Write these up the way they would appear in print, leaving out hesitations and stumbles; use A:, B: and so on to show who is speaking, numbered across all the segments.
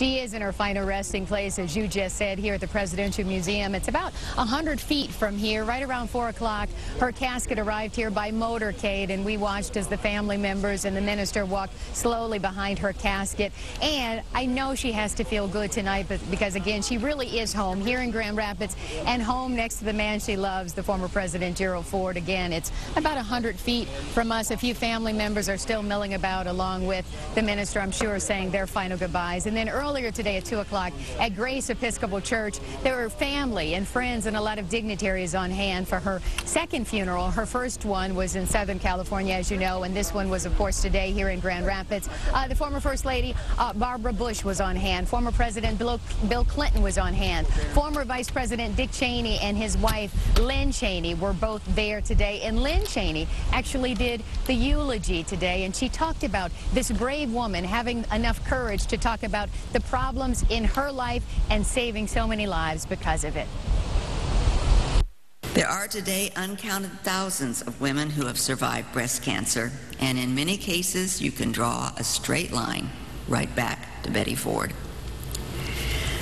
A: She is in her final resting place, as you just said, here at the Presidential Museum. It's about 100 feet from here, right around 4 o'clock. Her casket arrived here by motorcade, and we watched as the family members and the minister walked slowly behind her casket. And I know she has to feel good tonight, because, again, she really is home here in Grand Rapids and home next to the man she loves, the former President Gerald Ford. Again, it's about 100 feet from us. A few family members are still milling about, along with the minister, I'm sure, saying their final goodbyes. And then earlier today at 2 o'clock at Grace Episcopal Church, there were family and friends and a lot of dignitaries on hand for her second funeral. Her first one was in Southern California, as you know, and this one was, of course, today here in Grand Rapids. The former First Lady, Barbara Bush, was on hand. Former President Bill Clinton was on hand. Former Vice President Dick Cheney and his wife, Lynn Cheney, were both there today. And Lynn Cheney actually did the eulogy today, and she talked about this brave woman having enough courage to talk about the problems in her life and saving so many lives because of it.
B: There are today uncounted thousands of women who have survived breast cancer, and in many cases you can draw a straight line right back to Betty Ford.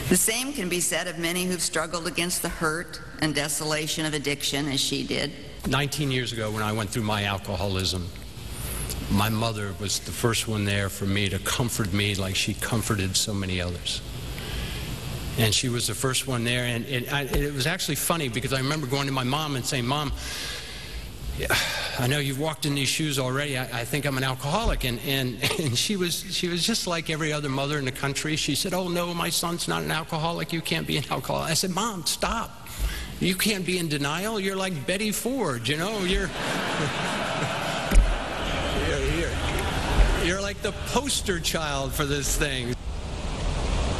B: The same can be said of many who've struggled against the hurt and desolation of addiction as she did.
C: 19 years ago, when I went through my alcoholism, my mother was the first one there for me to comfort me like she comforted so many others. And she was the first one there, and it was actually funny because I remember going to my mom and saying, "Mom, I know you've walked in these shoes already. I think I'm an alcoholic." And she was just like every other mother in the country. She said, "Oh no, my son's not an alcoholic. You can't be an alcoholic." I said, "Mom, stop. You can't be in denial. You're like Betty Ford, you know. You're like the poster child for this thing."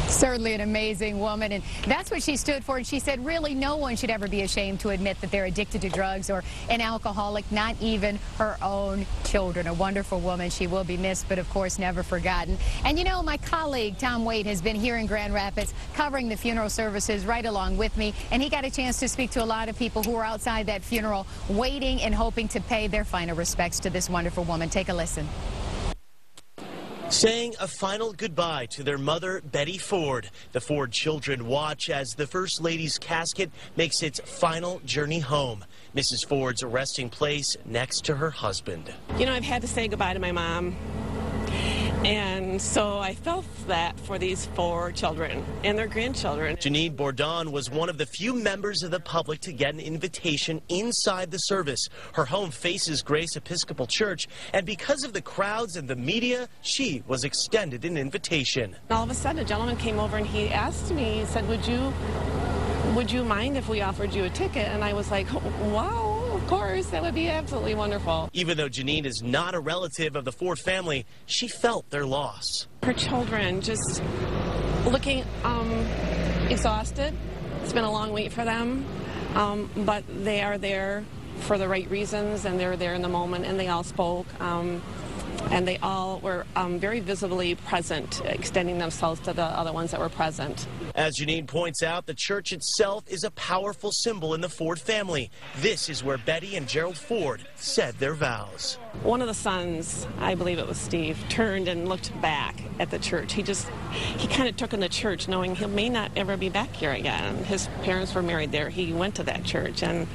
A: Certainly an amazing woman, and that's what she stood for. And she said really no one should ever be ashamed to admit that they're addicted to drugs or an alcoholic, not even her own children. A wonderful woman. She will be missed, but of course never forgotten. And you know, my colleague Tom Waite has been here in Grand Rapids covering the funeral services right along with me, and he got a chance to speak to a lot of people who were outside that funeral waiting and hoping to pay their final respects to this wonderful woman. Take a listen.
D: Saying a final goodbye to their mother, Betty Ford. The Ford children watch as the First Lady's casket makes its final journey home. Mrs. Ford's resting place next to her husband.
E: You know, I've had to say goodbye to my mom. And so I felt that for these 4 children and their grandchildren.
D: Janine Bourdon was one of the few members of the public to get an invitation inside the service. Her home faces Grace Episcopal Church, and because of the crowds and the media, she was extended an invitation.
E: All of a sudden, a gentleman came over and he asked me, he said, would you mind if we offered you a ticket? And I was like, wow. Of course, that would be absolutely wonderful.
D: Even though Janine is not a relative of the Ford family, she felt their loss.
E: Her children just looking exhausted. It's been a long wait for them, but they are there for the right reasons, and they're there in the moment, and they all spoke. And they all were very visibly present, extending themselves to the other ones that were present.
D: As Janine points out, the church itself is a powerful symbol in the Ford family. This is where Betty and Gerald Ford said their vows.
E: One of the sons, I believe it was Steve, turned and looked back at the church. He kind of took in the church, knowing he may not ever be back here again. His parents were married there. He went to that church, and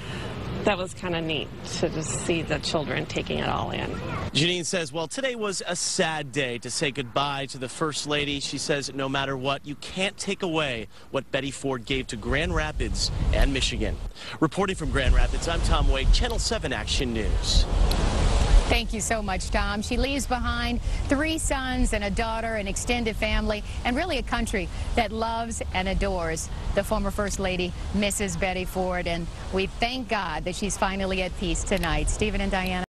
E: that was kind of neat to just see the children taking it all in.
D: Janine says, well, today was a sad day to say goodbye to the First Lady. She says, no matter what, you can't take away what Betty Ford gave to Grand Rapids and Michigan. Reporting from Grand Rapids, I'm Tom Waite, Channel 7 Action News.
A: Thank you so much, Tom. She leaves behind 3 sons and a daughter, an extended family, and really a country that loves and adores the former First Lady, Mrs. Betty Ford. And we thank God that she's finally at peace tonight. Stephen and Diana.